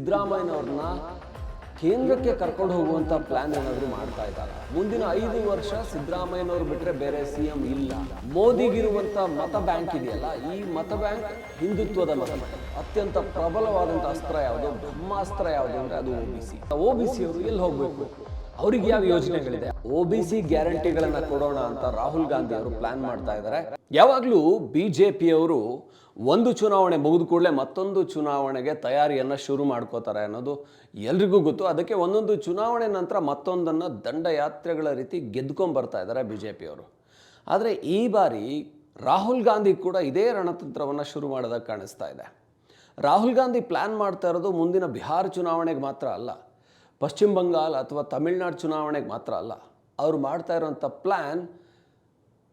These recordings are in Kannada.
ಸಿದ್ದರಾಮಯ್ಯನವ್ರನ್ನ ಕೇಂದ್ರಕ್ಕೆ ಕರ್ಕೊಂಡು ಹೋಗುವಂತ ಪ್ಲಾನ್ ಏನಾದರೂ ಮಾಡ್ತಾ ಇದ್ದಾರೆ. ಮುಂದಿನ 5 ವರ್ಷ ಸಿದ್ದರಾಮಯ್ಯನವ್ರು ಬಿಟ್ರೆ ಬೇರೆ ಸಿಎಂ ಇಲ್ಲ. ಮೋದಿಗಿರುವಂತ ಮತ ಬ್ಯಾಂಕ್ ಇದೆಯಲ್ಲ, ಈ ಮತ ಬ್ಯಾಂಕ್ ಹಿಂದುತ್ವದ ಮತ ಬ್ಯಾಂಕ್. ಅತ್ಯಂತ ಪ್ರಬಲವಾದಂಥ ಅಸ್ತ್ರ ಯಾವುದು, ಬ್ರಹ್ಮಾಸ್ತ್ರ ಯಾವುದು ಅಂದ್ರೆ ಅದು OBC ಅವರು ಎಲ್ಲಿ ಹೋಗ್ಬೇಕು, ಅವ್ರಿಗೆ ಯಾವ ಯೋಜನೆಗಳಿದೆ, OBC ಗ್ಯಾರಂಟಿಗಳನ್ನ ಕೊಡೋಣ ಅಂತ ರಾಹುಲ್ ಗಾಂಧಿ ಅವರು ಪ್ಲಾನ್ ಮಾಡ್ತಾ ಇದ್ದಾರೆ. ಯಾವಾಗಲೂ ಬಿಜೆಪಿಯವರು ಒಂದು ಚುನಾವಣೆ ಮುಗಿದ ಕೂಡಲೇ ಮತ್ತೊಂದು ಚುನಾವಣೆಗೆ ತಯಾರಿಯನ್ನು ಶುರು ಮಾಡ್ಕೋತಾರೆ ಅನ್ನೋದು ಎಲ್ರಿಗೂ ಗೊತ್ತು. ಅದಕ್ಕೆ ಒಂದೊಂದು ಚುನಾವಣೆ ನಂತರ ಮತ್ತೊಂದನ್ನು ದಂಡಯಾತ್ರೆಗಳ ರೀತಿ ಗೆದ್ಕೊಂಡು ಬರ್ತಾ ಇದ್ದಾರೆ ಬಿಜೆಪಿಯವರು. ಆದರೆ ಈ ಬಾರಿ ರಾಹುಲ್ ಗಾಂಧಿ ಕೂಡ ಇದೇ ರಣತಂತ್ರವನ್ನು ಶುರು ಮಾಡೋದಕ್ಕೆ ಕಾಣಿಸ್ತಾ ಇದೆ. ರಾಹುಲ್ ಗಾಂಧಿ ಪ್ಲ್ಯಾನ್ ಮಾಡ್ತಾ ಇರೋದು ಮುಂದಿನ ಬಿಹಾರ ಚುನಾವಣೆಗೆ ಮಾತ್ರ ಅಲ್ಲ, ಪಶ್ಚಿಮ ಬಂಗಾಳ ಅಥವಾ ತಮಿಳುನಾಡು ಚುನಾವಣೆಗೆ ಮಾತ್ರ ಅಲ್ಲ. ಅವರು ಮಾಡ್ತಾ ಇರೋಂಥ ಪ್ಲ್ಯಾನ್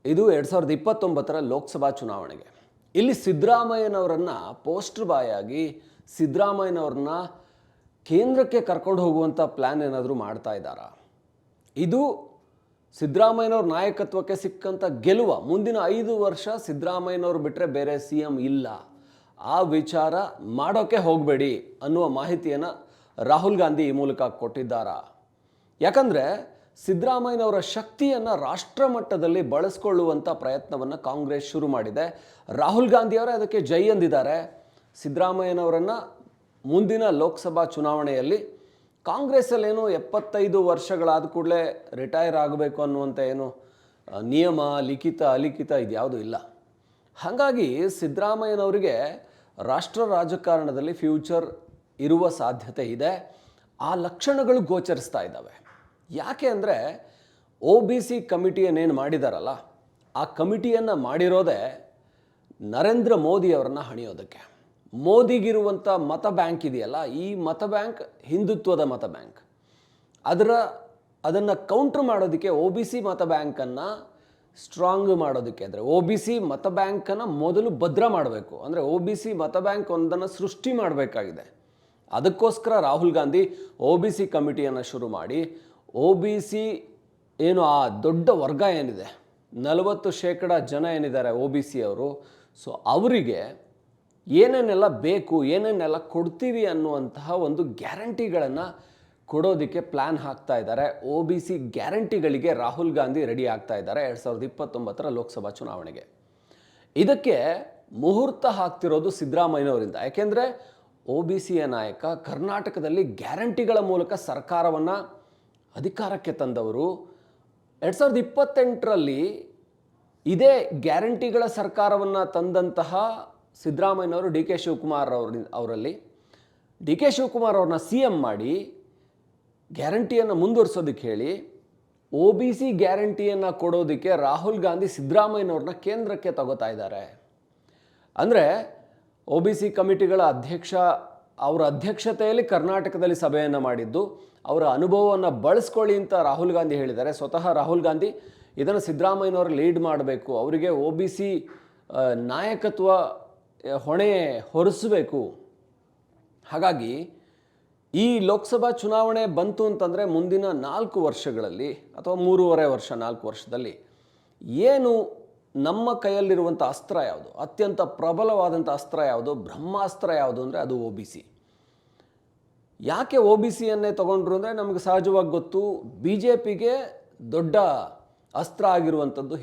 ಇದು 2029 ಲೋಕಸಭಾ ಚುನಾವಣೆಗೆ. ಇಲ್ಲಿ ಸಿದ್ದರಾಮಯ್ಯನವರನ್ನು ಪೋಸ್ಟರ್ ಬಾಯ್ ಆಗಿ ಸಿದ್ದರಾಮಯ್ಯನವ್ರನ್ನ ಕೇಂದ್ರಕ್ಕೆ ಕರ್ಕೊಂಡು ಹೋಗುವಂಥ ಪ್ಲ್ಯಾನ್ ಏನಾದರೂ ಮಾಡ್ತಾ ಇದ್ದಾರಾ? ಇದು ಸಿದ್ದರಾಮಯ್ಯನವ್ರ ನಾಯಕತ್ವಕ್ಕೆ ಸಿಕ್ಕಂಥ ಗೆಲುವ. ಮುಂದಿನ 5 ವರ್ಷ ಸಿದ್ದರಾಮಯ್ಯನವ್ರು ಬಿಟ್ಟರೆ ಬೇರೆ ಸಿಎಂ ಇಲ್ಲ, ಆ ವಿಚಾರ ಮಾಡೋಕ್ಕೆ ಹೋಗಬೇಡಿ ಅನ್ನುವ ಮಾಹಿತಿಯನ್ನು ರಾಹುಲ್ ಗಾಂಧಿ ಈ ಮೂಲಕ ಕೊಟ್ಟಿದ್ದಾರಾ? ಯಾಕಂದರೆ ಸಿದ್ದರಾಮಯ್ಯನವರ ಶಕ್ತಿಯನ್ನು ರಾಷ್ಟ್ರ ಮಟ್ಟದಲ್ಲಿ ಬಳಸ್ಕೊಳ್ಳುವಂಥ ಪ್ರಯತ್ನವನ್ನು ಕಾಂಗ್ರೆಸ್ ಶುರು ಮಾಡಿದೆ. ರಾಹುಲ್ ಗಾಂಧಿಯವರೇ ಅದಕ್ಕೆ ಜೈ ಎಂದಿದ್ದಾರೆ. ಸಿದ್ದರಾಮಯ್ಯನವರನ್ನು ಮುಂದಿನ ಲೋಕಸಭಾ ಚುನಾವಣೆಯಲ್ಲಿ ಕಾಂಗ್ರೆಸ್ಸಲ್ಲೇನು 75 ವರ್ಷಗಳಾದ ಕೂಡಲೇ ರಿಟೈರ್ ಆಗಬೇಕು ಅನ್ನುವಂಥ ಏನು ನಿಯಮ, ಲಿಖಿತ ಅಲಿಖಿತ ಇದ್ಯಾವುದೂ ಇಲ್ಲ. ಹಾಗಾಗಿ ಸಿದ್ದರಾಮಯ್ಯನವರಿಗೆ ರಾಷ್ಟ್ರ ರಾಜಕಾರಣದಲ್ಲಿ ಫ್ಯೂಚರ್ ಇರುವ ಸಾಧ್ಯತೆ ಇದೆ. ಆ ಲಕ್ಷಣಗಳು ಗೋಚರಿಸ್ತಾ ಇದ್ದಾವೆ. ಯಾಕೆ ಅಂದರೆ OBC ಕಮಿಟಿಯನ್ನೇನು ಮಾಡಿದಾರಲ್ಲ, ಆ ಕಮಿಟಿಯನ್ನು ಮಾಡಿರೋದೇ ನರೇಂದ್ರ ಮೋದಿಯವರನ್ನು ಹಣಿಯೋದಕ್ಕೆ. ಮೋದಿಗಿರುವಂಥ ಮತ ಬ್ಯಾಂಕ್ ಇದೆಯಲ್ಲ, ಈ ಮತ ಬ್ಯಾಂಕ್ ಹಿಂದುತ್ವದ ಮತ ಬ್ಯಾಂಕ್. ಅದನ್ನು ಕೌಂಟ್ರ್ ಮಾಡೋದಕ್ಕೆ OBC ಮತ ಬ್ಯಾಂಕನ್ನು ಸ್ಟ್ರಾಂಗ್ ಮಾಡೋದಕ್ಕೆ, ಅಂದರೆ OBC ಮತ ಬ್ಯಾಂಕನ್ನು ಮೊದಲು ಭದ್ರ ಮಾಡಬೇಕು. ಅಂದರೆ OBC ಮತ ಬ್ಯಾಂಕ್ ಒಂದನ್ನು ಸೃಷ್ಟಿ ಮಾಡಬೇಕಾಗಿದೆ. ಅದಕ್ಕೋಸ್ಕರ ರಾಹುಲ್ ಗಾಂಧಿ OBC ಕಮಿಟಿಯನ್ನು ಶುರು ಮಾಡಿ OBC ಏನು ಆ ದೊಡ್ಡ ವರ್ಗ ಏನಿದೆ, 40% ಜನ ಏನಿದ್ದಾರೆ OBC ಅವರು, ಸೊ ಅವರಿಗೆ ಏನೇನೆಲ್ಲ ಬೇಕು, ಏನೇನೆಲ್ಲ ಕೊಡ್ತೀವಿ ಅನ್ನುವಂತಹ ಒಂದು ಗ್ಯಾರಂಟಿಗಳನ್ನು ಕೊಡೋದಕ್ಕೆ ಪ್ಲ್ಯಾನ್ ಹಾಕ್ತಾ ಇದ್ದಾರೆ. OBC ಗ್ಯಾರಂಟಿಗಳಿಗೆ ರಾಹುಲ್ ಗಾಂಧಿ ರೆಡಿ ಆಗ್ತಾ ಇದ್ದಾರೆ 2029 ಲೋಕಸಭಾ ಚುನಾವಣೆಗೆ. ಇದಕ್ಕೆ ಮುಹೂರ್ತ ಹಾಕ್ತಿರೋದು ಸಿದ್ದರಾಮಯ್ಯನವರಿಂದ. ಯಾಕೆಂದರೆ OBCಯ ನಾಯಕ, ಕರ್ನಾಟಕದಲ್ಲಿ ಗ್ಯಾರಂಟಿಗಳ ಮೂಲಕ ಸರ್ಕಾರವನ್ನು ಅಧಿಕಾರಕ್ಕೆ ತಂದವರು. 2028ರಲ್ಲಿ ಇದೇ ಗ್ಯಾರಂಟಿಗಳ ಸರ್ಕಾರವನ್ನು ತಂದಂತಹ ಸಿದ್ದರಾಮಯ್ಯನವರು DK ಶಿವಕುಮಾರ್ ಅವರಲ್ಲಿ DK ಶಿವಕುಮಾರ್ ಅವ್ರನ್ನ CM ಮಾಡಿ ಗ್ಯಾರಂಟಿಯನ್ನು ಮುಂದುವರಿಸೋದಕ್ಕೆ ಹೇಳಿ OBC ಗ್ಯಾರಂಟಿಯನ್ನು ಕೊಡೋದಕ್ಕೆ ರಾಹುಲ್ ಗಾಂಧಿ ಸಿದ್ದರಾಮಯ್ಯನವ್ರನ್ನ ಕೇಂದ್ರಕ್ಕೆ ತಗೋತಾ ಇದ್ದಾರೆ. ಅಂದರೆ OBC ಕಮಿಟಿಗಳ ಅವರ ಅಧ್ಯಕ್ಷತೆಯಲ್ಲಿ ಕರ್ನಾಟಕದಲ್ಲಿ ಸಭೆಯನ್ನು ಮಾಡಿದ್ದು, ಅವರ ಅನುಭವವನ್ನು ಬಳಸ್ಕೊಳ್ಳಿ ಅಂತ ರಾಹುಲ್ ಗಾಂಧಿ ಹೇಳಿದ್ದಾರೆ. ಸ್ವತಃ ರಾಹುಲ್ ಗಾಂಧಿ ಇದನ್ನು ಸಿದ್ದರಾಮಯ್ಯನವರು ಲೀಡ್ ಮಾಡಬೇಕು, ಅವರಿಗೆ OBC ನಾಯಕತ್ವ ಹೊಣೆ ಹೊರಿಸಬೇಕು. ಹಾಗಾಗಿ ಈ ಲೋಕಸಭಾ ಚುನಾವಣೆ ಬಂತು ಅಂತಂದರೆ ಮುಂದಿನ 4 ವರ್ಷಗಳಲ್ಲಿ ಅಥವಾ 3.5 ವರ್ಷ 4 ವರ್ಷದಲ್ಲಿ ಏನು ನಮ್ಮ ಕೈಯಲ್ಲಿರುವಂಥ ಅಸ್ತ್ರ ಯಾವುದು, ಅತ್ಯಂತ ಪ್ರಬಲವಾದಂಥ ಅಸ್ತ್ರ ಯಾವುದು, ಬ್ರಹ್ಮಾಸ್ತ್ರ ಯಾವುದು ಅಂದರೆ ಅದು OBC. ಯಾಕೆ OBCಯನ್ನೇ ತೊಗೊಂಡ್ರು ಅಂದರೆ ನಮಗೆ ಸಹಜವಾಗಿ ಗೊತ್ತು, BJPಗೆ ದೊಡ್ಡ ಅಸ್ತ್ರ ಆಗಿರುವಂಥದ್ದು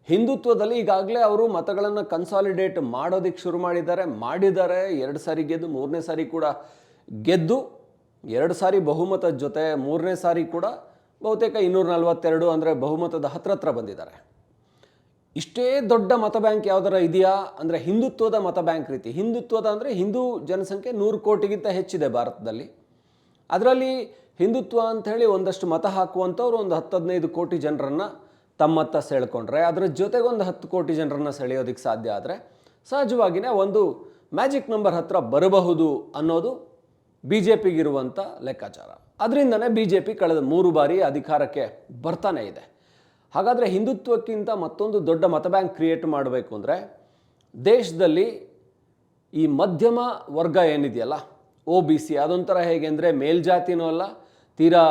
ಹಿಂದುತ್ವದಲ್ಲಿ ಈಗಾಗಲೇ ಅವರು ಮತಗಳನ್ನು ಕನ್ಸಾಲಿಡೇಟ್ ಮಾಡೋದಕ್ಕೆ ಶುರು ಮಾಡಿದ್ದಾರೆ. 2 ಸಾರಿ ಗೆದ್ದು 3ನೇ ಸಾರಿ ಕೂಡ ಗೆದ್ದು 2 ಸಾರಿ ಬಹುಮತದ ಜೊತೆ 3ನೇ ಸಾರಿ ಕೂಡ ಬಹುತೇಕ 242 ಅಂದರೆ ಬಹುಮತದ ಹತ್ರ ಬಂದಿದ್ದಾರೆ. ಇಷ್ಟೇ ದೊಡ್ಡ ಮತ ಬ್ಯಾಂಕ್ ಯಾವ್ದಾರ ಇದೆಯಾ ಅಂದರೆ ಹಿಂದುತ್ವದ ಮತ ಬ್ಯಾಂಕ್ ರೀತಿ. ಹಿಂದುತ್ವದ ಅಂದರೆ ಹಿಂದೂ ಜನಸಂಖ್ಯೆ 100 ಕೋಟಿಗಿಂತ ಹೆಚ್ಚಿದೆ ಭಾರತದಲ್ಲಿ. ಅದರಲ್ಲಿ ಹಿಂದುತ್ವ ಅಂಥೇಳಿ ಒಂದಷ್ಟು ಮತ ಹಾಕುವಂಥವ್ರು ಒಂದು 10-15 ಕೋಟಿ ಜನರನ್ನು ತಮ್ಮತ್ತ ಸೆಳ್ಕೊಂಡ್ರೆ, ಅದರ ಜೊತೆಗೆ ಒಂದು 10 ಕೋಟಿ ಜನರನ್ನು ಸೆಳೆಯೋದಕ್ಕೆ ಸಾಧ್ಯ ಆದರೆ ಸಹಜವಾಗಿಯೇ ಒಂದು ಮ್ಯಾಜಿಕ್ ನಂಬರ್ ಹತ್ರ ಬರಬಹುದು ಅನ್ನೋದು BJPಗಿರುವಂಥ ಲೆಕ್ಕಾಚಾರ. ಅದರಿಂದನೇ BJP ಕಳೆದ 3 ಬಾರಿ ಅಧಿಕಾರಕ್ಕೆ ಬರ್ತಾನೆ ಇದೆ. ಹಾಗಾದರೆ ಹಿಂದುತ್ವಕ್ಕಿಂತ ಮತ್ತೊಂದು ದೊಡ್ಡ ಮತ ಬ್ಯಾಂಕ್ ಕ್ರಿಯೇಟ್ ಮಾಡಬೇಕು ಅಂದರೆ ದೇಶದಲ್ಲಿ ಈ ಮಧ್ಯಮ ವರ್ಗ ಏನಿದೆಯಲ್ಲ OBC, ಅದೊಂಥರ ಹೇಗೆ ಅಂದರೆ ಮೇಲ್ಜಾತಿನೂ ಅಲ್ಲ, ತೀರಾ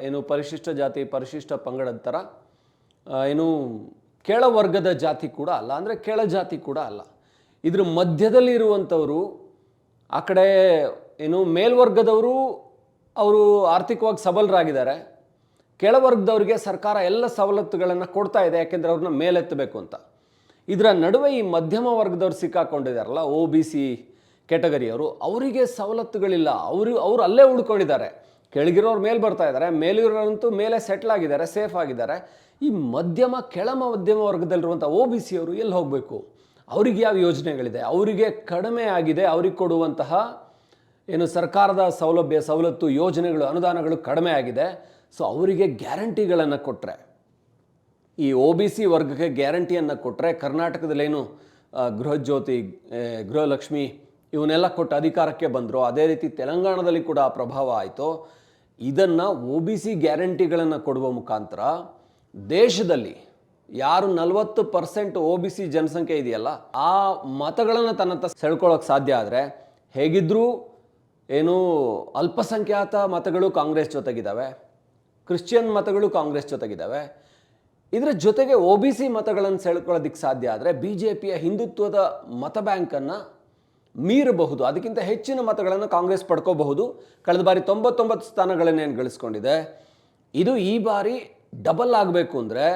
ಏನು ಪರಿಶಿಷ್ಟ ಜಾತಿ ಪರಿಶಿಷ್ಟ ಪಂಗಡದ ಥರ ಏನು ಕೆಳವರ್ಗದ ಜಾತಿ ಕೂಡ ಅಲ್ಲ, ಅಂದರೆ ಕೆಳ ಜಾತಿ ಕೂಡ ಅಲ್ಲ. ಇದ್ರ ಮಧ್ಯದಲ್ಲಿ ಇರುವಂಥವರು, ಆ ಕಡೆ ಏನು ಮೇಲ್ವರ್ಗದವರು ಅವರು ಆರ್ಥಿಕವಾಗಿ ಸಬಲರಾಗಿದ್ದಾರೆ, ಕೆಳವರ್ಗದವರಿಗೆ ಸರ್ಕಾರ ಎಲ್ಲ ಸವಲತ್ತುಗಳನ್ನು ಕೊಡ್ತಾ ಇದೆ, ಯಾಕೆಂದರೆ ಅವ್ರನ್ನ ಮೇಲೆತ್ತಬೇಕು ಅಂತ. ಇದರ ನಡುವೆ ಈ ಮಧ್ಯಮ ವರ್ಗದವ್ರು ಸಿಕ್ಕಾಕೊಂಡಿದ್ದಾರಲ್ಲ, OBC ಕ್ಯಾಟಗರಿಯವರು, ಅವರಿಗೆ ಸವಲತ್ತುಗಳಿಲ್ಲ. ಅವರು ಅಲ್ಲೇ ಉಳ್ಕೊಂಡಿದ್ದಾರೆ. ಕೆಳಗಿರೋರು ಮೇಲೆ ಬರ್ತಾ ಇದ್ದಾರೆ, ಮೇಲಿರೋರಂತೂ ಮೇಲೆ ಸೆಟ್ಲ್ ಆಗಿದ್ದಾರೆ, ಸೇಫ್ ಆಗಿದ್ದಾರೆ. ಈ ಕೆಳ ಮಧ್ಯಮ ವರ್ಗದಲ್ಲಿರುವಂಥ OBC ಅವರು ಎಲ್ಲಿ ಹೋಗಬೇಕು? ಅವರಿಗೆ ಯಾವ ಯೋಜನೆಗಳಿದೆ? ಅವರಿಗೆ ಕಡಿಮೆ ಆಗಿದೆ, ಅವ್ರಿಗೆ ಕೊಡುವಂತಹ ಏನು ಸರ್ಕಾರದ ಸವಲತ್ತು ಯೋಜನೆಗಳು, ಅನುದಾನಗಳು ಕಡಿಮೆ ಆಗಿದೆ. ಸೊ ಅವರಿಗೆ ಗ್ಯಾರಂಟಿಗಳನ್ನು ಕೊಟ್ಟರೆ, ಈ OBC ವರ್ಗಕ್ಕೆ ಗ್ಯಾರಂಟಿಯನ್ನು ಕೊಟ್ಟರೆ, ಕರ್ನಾಟಕದಲ್ಲೇನು ಗೃಹಜ್ಯೋತಿ, ಗೃಹಲಕ್ಷ್ಮಿ ಇವನ್ನೆಲ್ಲ ಕೊಟ್ಟು ಅಧಿಕಾರಕ್ಕೆ ಬಂದರು, ಅದೇ ರೀತಿ ತೆಲಂಗಾಣದಲ್ಲಿ ಕೂಡ ಆ ಪ್ರಭಾವ ಆಯಿತು. ಇದನ್ನು OBC ಗ್ಯಾರಂಟಿಗಳನ್ನು ಕೊಡುವ ಮುಖಾಂತರ ದೇಶದಲ್ಲಿ ಯಾರು 40% OBC ಜನಸಂಖ್ಯೆ ಇದೆಯಲ್ಲ, ಆ ಮತಗಳನ್ನು ತನ್ನತ್ತ ಸೆಳ್ಕೊಳ್ಳೋಕೆ ಸಾಧ್ಯ ಆದರೆ, ಹೇಗಿದ್ದರೂ ಏನು ಅಲ್ಪಸಂಖ್ಯಾತ ಮತಗಳು ಕಾಂಗ್ರೆಸ್ ಜೊತೆಗಿದ್ದಾವೆ, ಕ್ರಿಶ್ಚಿಯನ್ ಮತಗಳು ಕಾಂಗ್ರೆಸ್ ಜೊತೆಗಿದ್ದಾವೆ, ಇದರ ಜೊತೆಗೆ OBC ಮತಗಳನ್ನು ಸೆಳ್ಕೊಳ್ಳೋದಕ್ಕೆ ಸಾಧ್ಯ ಆದರೆ BJPಯ ಹಿಂದುತ್ವದ ಮತ ಬ್ಯಾಂಕನ್ನು ಮೀರಬಹುದು. ಅದಕ್ಕಿಂತ ಹೆಚ್ಚಿನ ಮತಗಳನ್ನು ಕಾಂಗ್ರೆಸ್ ಪಡ್ಕೋಬಹುದು. ಕಳೆದ ಬಾರಿ 99 ಸ್ಥಾನಗಳನ್ನೇನು ಗಳಿಸ್ಕೊಂಡಿದೆ, ಇದು ಈ ಬಾರಿ ಡಬಲ್ ಆಗಬೇಕು ಅಂದರೆ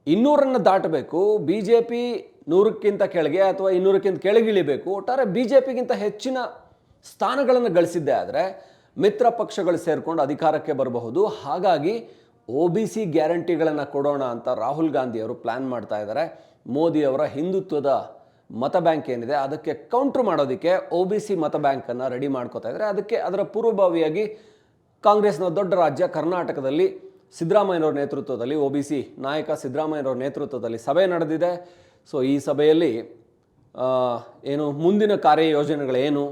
200 ದಾಟಬೇಕು. BJP 100ಕ್ಕಿಂತ ಕೆಳಗೆ ಅಥವಾ 200ಕ್ಕಿಂತ ಕೆಳಗಿಳಿಬೇಕು. ಒಟ್ಟಾರೆ BJPಗಿಂತ ಹೆಚ್ಚಿನ ಸ್ಥಾನಗಳನ್ನು ಗಳಿಸಿದ್ದೇ ಆದರೆ ಮಿತ್ರ ಪಕ್ಷಗಳು ಸೇರಿಕೊಂಡು ಅಧಿಕಾರಕ್ಕೆ ಬರಬಹುದು. ಹಾಗಾಗಿ OBC ಗ್ಯಾರಂಟಿಗಳನ್ನು ಕೊಡೋಣ ಅಂತ ರಾಹುಲ್ ಗಾಂಧಿಯವರು ಪ್ಲ್ಯಾನ್ ಮಾಡ್ತಾ ಇದ್ದಾರೆ. ಮೋದಿಯವರ ಹಿಂದುತ್ವದ ಮತ ಬ್ಯಾಂಕ್ ಏನಿದೆ ಅದಕ್ಕೆ ಕೌಂಟ್ರ್ ಮಾಡೋದಕ್ಕೆ OBC ಮತ ಬ್ಯಾಂಕನ್ನು ರೆಡಿ ಮಾಡ್ಕೋತಾ ಇದ್ದಾರೆ. ಅದರ ಪೂರ್ವಭಾವಿಯಾಗಿ ಕಾಂಗ್ರೆಸ್ನ ದೊಡ್ಡ ರಾಜ್ಯ ಕರ್ನಾಟಕದಲ್ಲಿ ಸಿದ್ದರಾಮಯ್ಯನವ್ರ ನೇತೃತ್ವದಲ್ಲಿ, OBC ನಾಯಕ ಸಿದ್ದರಾಮಯ್ಯನವ್ರ ನೇತೃತ್ವದಲ್ಲಿ ಸಭೆ ನಡೆದಿದೆ. ಸೊ ಈ ಸಭೆಯಲ್ಲಿ ಏನು ಮುಂದಿನ ಕಾರ್ಯಯೋಜನೆಗಳೇನು,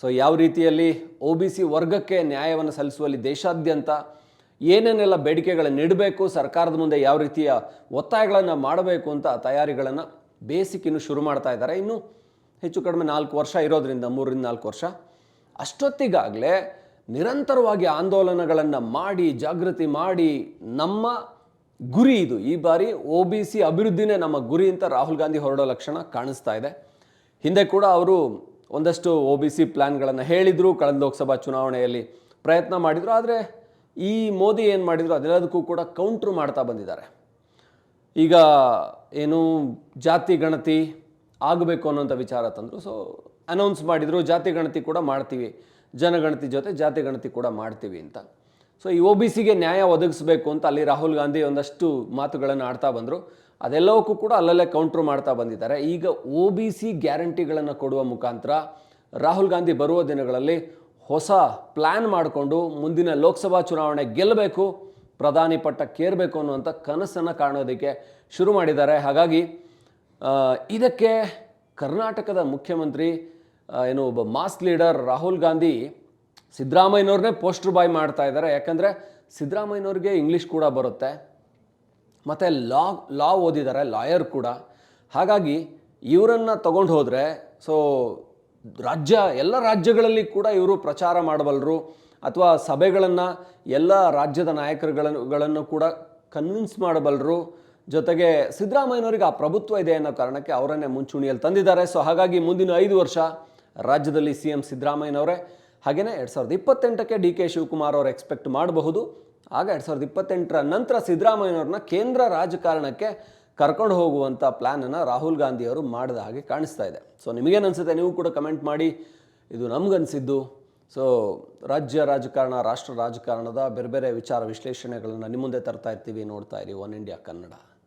ಸೊ ಯಾವ ರೀತಿಯಲ್ಲಿ OBC ವರ್ಗಕ್ಕೆ ನ್ಯಾಯವನ್ನು ಸಲ್ಲಿಸುವಲ್ಲಿ ದೇಶಾದ್ಯಂತ ಏನೇನೆಲ್ಲ ಬೇಡಿಕೆಗಳನ್ನು ನೀಡಬೇಕು, ಸರ್ಕಾರದ ಮುಂದೆ ಯಾವ ರೀತಿಯ ಒತ್ತಾಯಗಳನ್ನು ಮಾಡಬೇಕು ಅಂತ ತಯಾರಿಗಳನ್ನು ಬೇಸಿಕ್ ಇನ್ನು ಶುರು ಮಾಡ್ತಾ ಇದ್ದಾರೆ. ಇನ್ನು ಹೆಚ್ಚು ಕಡಿಮೆ 4 ವರ್ಷ ಇರೋದ್ರಿಂದ, 3 ರಿಂದ 4 ವರ್ಷ ಅಷ್ಟೊತ್ತಿಗಾಗಲೇ ನಿರಂತರವಾಗಿ ಆಂದೋಲನಗಳನ್ನು ಮಾಡಿ, ಜಾಗೃತಿ ಮಾಡಿ, ನಮ್ಮ ಗುರಿ ಇದು, ಈ ಬಾರಿ OBC ಅಭಿವೃದ್ಧಿನೇ ನಮ್ಮ ಗುರಿ ಅಂತ ರಾಹುಲ್ ಗಾಂಧಿ ಹೊರಡೋ ಲಕ್ಷಣ ಕಾಣಿಸ್ತಾ ಇದೆ. ಹಿಂದೆ ಕೂಡ ಅವರು ಒಂದಷ್ಟು OBC ಪ್ಲ್ಯಾನ್ಗಳನ್ನು ಹೇಳಿದರು, ಕಳೆದ ಲೋಕಸಭಾ ಚುನಾವಣೆಯಲ್ಲಿ ಪ್ರಯತ್ನ ಮಾಡಿದರು. ಆದರೆ ಈ ಮೋದಿ ಏನು ಮಾಡಿದರು, ಅದೆಲ್ಲದಕ್ಕೂ ಕೂಡ ಕೌಂಟ್ರ್ ಮಾಡ್ತಾ ಬಂದಿದ್ದಾರೆ. ಈಗ ಏನು ಜಾತಿ ಗಣತಿ ಆಗಬೇಕು ಅನ್ನೋಂಥ ವಿಚಾರ ತಂದರು. ಸೊ ಅನೌನ್ಸ್ ಮಾಡಿದರು, ಜಾತಿ ಗಣತಿ ಕೂಡ ಮಾಡ್ತೀವಿ, ಜನಗಣತಿ ಜೊತೆ ಜಾತಿ ಗಣತಿ ಕೂಡ ಮಾಡ್ತೀವಿ ಅಂತ. ಸೊ ಈ OBCಗೆ ನ್ಯಾಯ ಒದಗಿಸಬೇಕು ಅಂತ ಅಲ್ಲಿ ರಾಹುಲ್ ಗಾಂಧಿ ಒಂದಷ್ಟು ಮಾತುಗಳನ್ನು ಆಡ್ತಾ ಬಂದರು. ಅದೆಲ್ಲವಕ್ಕೂ ಕೂಡ ಅಲ್ಲಲ್ಲೇ ಕೌಂಟ್ರ್ ಮಾಡ್ತಾ ಬಂದಿದ್ದಾರೆ. ಈಗ OBC ಗ್ಯಾರಂಟಿಗಳನ್ನು ಕೊಡುವ ಮುಖಾಂತರ ರಾಹುಲ್ ಗಾಂಧಿ ಬರುವ ದಿನಗಳಲ್ಲಿ ಹೊಸ ಪ್ಲ್ಯಾನ್ ಮಾಡಿಕೊಂಡು ಮುಂದಿನ ಲೋಕಸಭಾ ಚುನಾವಣೆ ಗೆಲ್ಲಬೇಕು, ಪ್ರಧಾನಿ ಪಟ್ಟಕ್ಕೇರಬೇಕು ಅನ್ನುವಂಥ ಕನಸನ್ನು ಕಾಣೋದಕ್ಕೆ ಶುರು ಮಾಡಿದ್ದಾರೆ. ಹಾಗಾಗಿ ಇದಕ್ಕೆ ಕರ್ನಾಟಕದ ಮುಖ್ಯಮಂತ್ರಿ ಏನು ಒಬ್ಬ ಮಾಸ್ ಲೀಡರ್ ರಾಹುಲ್ ಗಾಂಧಿ ಸಿದ್ದರಾಮಯ್ಯನವ್ರನ್ನೇ ಪೋಸ್ಟರ್ ಬಾಯ್ ಮಾಡ್ತಾ ಇದ್ದಾರೆ. ಯಾಕಂದರೆ ಸಿದ್ದರಾಮಯ್ಯನವ್ರಿಗೆ ಇಂಗ್ಲೀಷ್ ಕೂಡ ಬರುತ್ತೆ, ಮತ್ತು ಲಾ ಓದಿದ್ದಾರೆ, ಲಾಯರ್ ಕೂಡ. ಹಾಗಾಗಿ ಇವರನ್ನು ತಗೊಂಡು ಹೋದರೆ ಸೊ ಎಲ್ಲ ರಾಜ್ಯಗಳಲ್ಲಿ ಕೂಡ ಇವರು ಪ್ರಚಾರ ಮಾಡಬಲ್ಲರು, ಅಥವಾ ಸಭೆಗಳನ್ನು ಎಲ್ಲ ರಾಜ್ಯದ ನಾಯಕರುಗಳನ್ನು ಕೂಡ ಕನ್ವಿನ್ಸ್ ಮಾಡಬಲ್ಲರು. ಜೊತೆಗೆ ಸಿದ್ದರಾಮಯ್ಯನವರಿಗೆ ಆ ಪ್ರಭುತ್ವ ಇದೆ ಅನ್ನೋ ಕಾರಣಕ್ಕೆ ಅವರನ್ನೇ ಮುಂಚೂಣಿಯಲ್ಲಿ ತಂದಿದ್ದಾರೆ. ಸೊ ಹಾಗಾಗಿ ಮುಂದಿನ 5 ವರ್ಷ ರಾಜ್ಯದಲ್ಲಿ CM ಸಿದ್ದರಾಮಯ್ಯನವರೇ. ಹಾಗೆಯೇ 2028ಕ್ಕೆ DK ಶಿವಕುಮಾರ್ ಅವರು ಎಕ್ಸ್ಪೆಕ್ಟ್ ಮಾಡಬಹುದು. ಆಗ 2028ರ ನಂತರ ಸಿದ್ದರಾಮಯ್ಯನವ್ರನ್ನ ಕೇಂದ್ರ ರಾಜಕಾರಣಕ್ಕೆ ಕರ್ಕೊಂಡು ಹೋಗುವಂಥ ಪ್ಲ್ಯಾನನ್ನು ರಾಹುಲ್ ಗಾಂಧಿಯವರು ಮಾಡಿದ ಹಾಗೆ ಕಾಣಿಸ್ತಾ ಇದೆ. ಸೊ ನಿಮಗೇನು ಅನಿಸುತ್ತೆ, ನೀವು ಕೂಡ ಕಮೆಂಟ್ ಮಾಡಿ. ಇದು ನಮಗನ್ಸಿದ್ದು. ಸೊ ರಾಜ್ಯ ರಾಜಕಾರಣ, ರಾಷ್ಟ್ರ ರಾಜಕಾರಣದ ಬೇರೆ ಬೇರೆ ವಿಚಾರ ವಿಶ್ಲೇಷಣೆಗಳನ್ನು ನಿಮ್ಮ ಮುಂದೆ ತರ್ತಾ ಇರ್ತೀವಿ. ನೋಡ್ತಾ ಇರಿ ಒನ್ ಇಂಡಿಯಾ ಕನ್ನಡ.